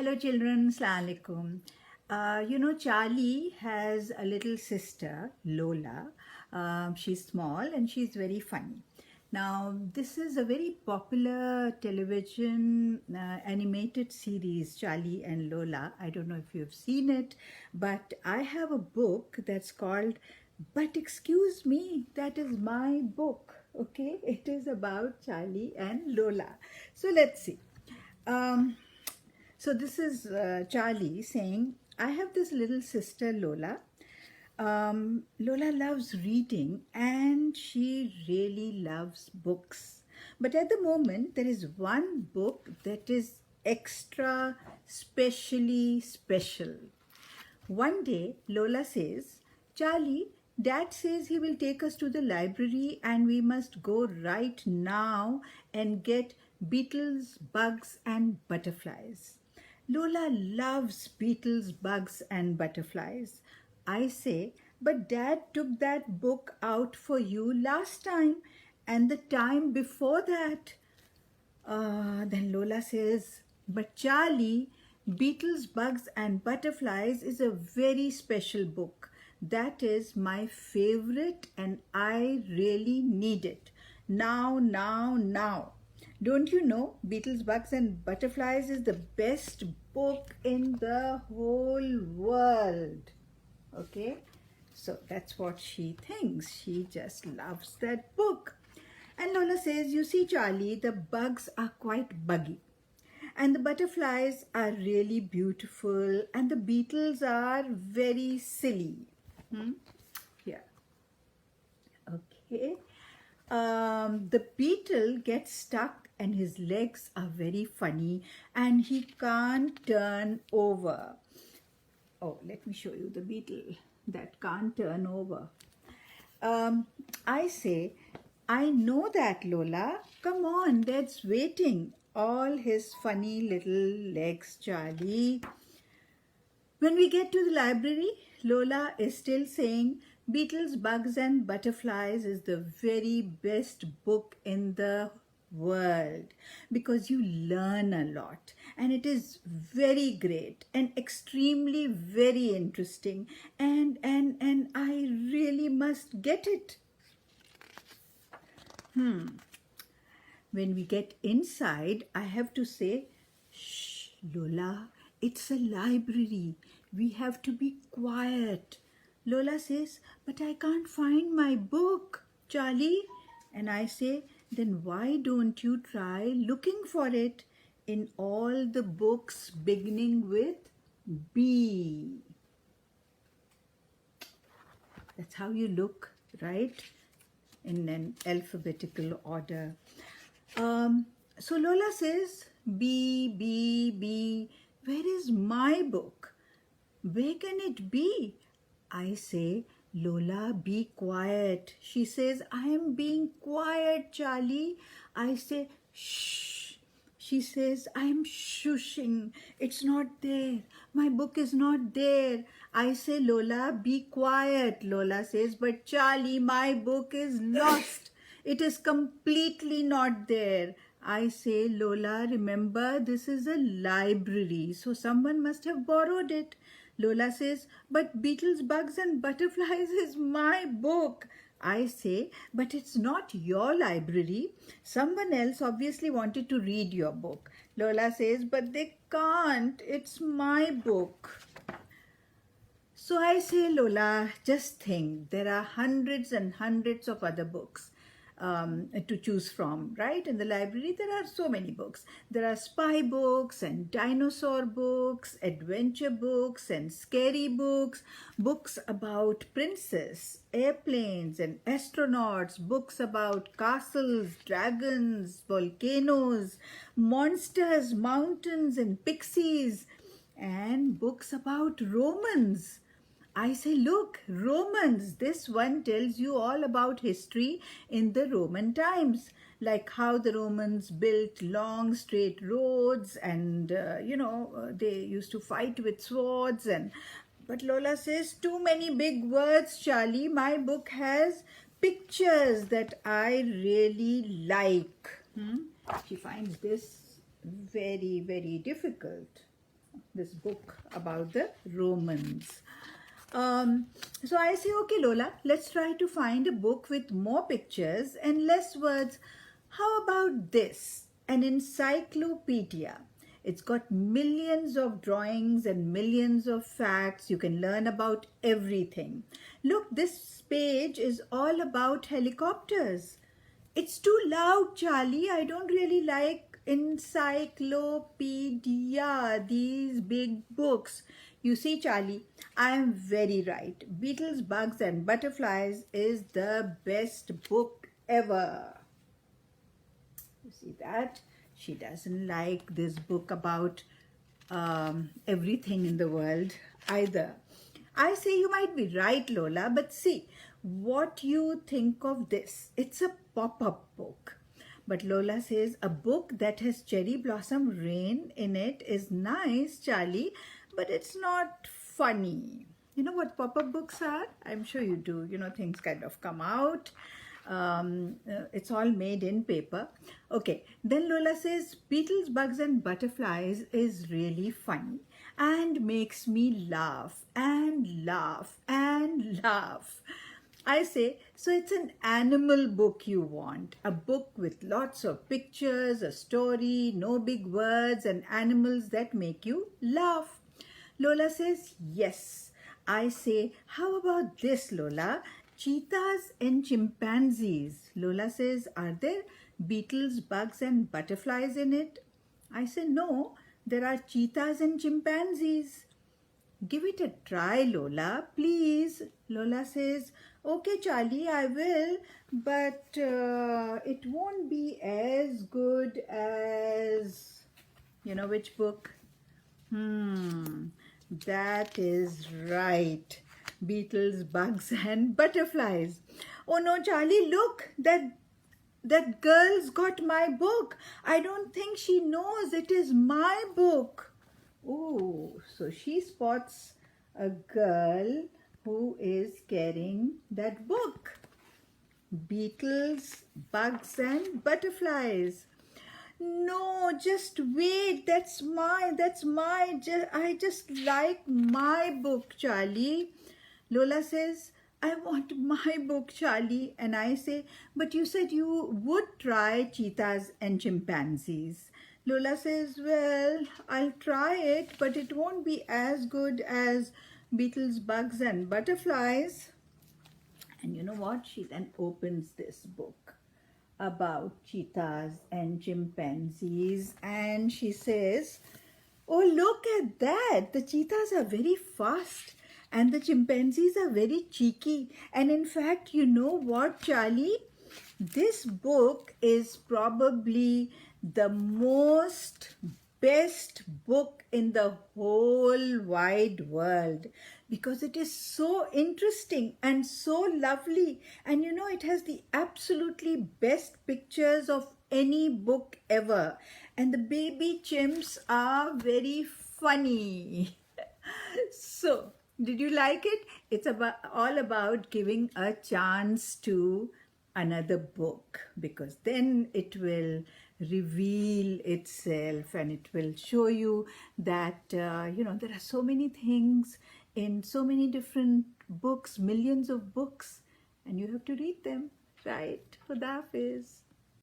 Hello children, Assalamu alaikum. Charlie has a little sister, Lola. She's small and she's very funny. Now, this is a very popular television animated series, Charlie and Lola. I don't know if you've seen it, but I have a book that's called But Excuse Me, that is my book. Okay, it is about Charlie and Lola. So let's see. Um, so this is Charlie saying, I have this little sister, Lola. Lola loves reading and she really loves books. But at the moment, there is one book that is extra specially special. One day, Lola says, Charlie, Dad says he will take us to the library and we must go right now and get beetles, bugs, and butterflies. Lola loves beetles, bugs, and butterflies. I say, but Dad took that book out for you last time and the time before that. Then Lola says, but Charlie, Beetles, Bugs and Butterflies is a very special book. That is my favorite and I really need it. Now, now, now. Don't you know Beetles, Bugs and Butterflies is the best book in the whole world? Okay, so that's what she thinks. She just loves that book. And Lola says, you see, Charlie, the bugs are quite buggy. And the butterflies are really beautiful. And the beetles are very silly. Here. Okay. The beetle gets stuck and his legs are very funny and he can't turn over. Oh, let me show you the beetle that can't turn over. I say, I know that, Lola. Come on, Dad's waiting. All his funny little legs, Charlie. When we get to the library, Lola is still saying Beetles, Bugs and Butterflies is the very best book in the world because you learn a lot and it is very great and extremely very interesting and I really must get it. When we get inside, I have to say, shh, Lola, it's a library. We have to be quiet. Lola says, but I can't find my book, Charlie. And I say, then why don't you try looking for it in all the books beginning with B? That's how you look, right? In an alphabetical order. So Lola says, B, where is my book? Where can it be? I say, Lola, be quiet. She says, I am being quiet, Charlie. I say, shh. She says, I am shushing. It's not there. My book is not there. I say, Lola, be quiet. Lola says, but Charlie, my book is lost. It is completely not there. I say, Lola, remember, this is a library, so someone must have borrowed it. Lola says, but Beetles, Bugs and Butterflies is my book. I say, but it's not your library. Someone else obviously wanted to read your book. Lola says, but they can't. It's my book. So I say, Lola, just think, there are hundreds and hundreds of other books to choose from, right? In the library, there are so many books. There are spy books and dinosaur books, adventure books and scary books, books about princess, airplanes and astronauts, books about castles, dragons, volcanoes, monsters, mountains and pixies, and books about Romans. I say, look, Romans, this one tells you all about history in the Roman times, like how the Romans built long straight roads and, they used to fight with swords. But Lola says, too many big words, Charlie. My book has pictures that I really like. She finds this very, very difficult. this book about the Romans. So I say, okay, Lola, let's try to find a book with more pictures and less words. How about this? An encyclopedia. It's got millions of drawings and millions of facts. You can learn about everything. Look, this page is all about helicopters. It's too loud, Charlie. I don't really like encyclopedia, these big books. You see, Charlie, I am very right. Beetles, Bugs and Butterflies is the best book ever. You see that? She doesn't like this book about everything in the world either. I say you might be right, Lola, but see, what you think of this? It's a pop-up book. But Lola says a book that has cherry blossom rain in it is nice, Charlie, but it's not funny. You know what pop-up books are? I'm sure you do. You know, things kind of come out. It's all made in paper. Okay, then Lola says Beetles, Bugs and Butterflies is really funny and makes me laugh and laugh and laugh. I say, so it's an animal book you want, a book with lots of pictures, a story, no big words and animals that make you laugh. Lola says, yes. I say, how about this, Lola? Cheetahs and chimpanzees. Lola says, are there beetles, bugs and butterflies in it? I say, no, there are cheetahs and chimpanzees. Give it a try, Lola, please. Lola says, okay, Charlie, I will, but it won't be as good as, you know which book? That is right. Beetles, bugs and butterflies. Oh no, Charlie, look, that girl's got my book. I don't think she knows it is my book. Oh, so she spots a girl who is carrying that book. Beetles, bugs and butterflies. No, just wait. That's mine. I just like my book, Charlie. Lola says, I want my book, Charlie. And I say, but you said you would try cheetahs and chimpanzees. Lola says, well, I'll try it, but it won't be as good as beetles, bugs and butterflies. And you know what? She then opens this book about cheetahs and chimpanzees and she says, oh, look at that. The cheetahs are very fast and the chimpanzees are very cheeky. And in fact, you know what, Charlie? This book is probably the best book in the whole wide world because it is so interesting and so lovely, and you know it has the absolutely best pictures of any book ever, and the baby chimps are very funny. So did you like it? It's all about giving a chance to another book, because then it will reveal itself and it will show you that you know, there are so many things in so many different books, millions of books, and you have to read them, right? Khuda Hafiz.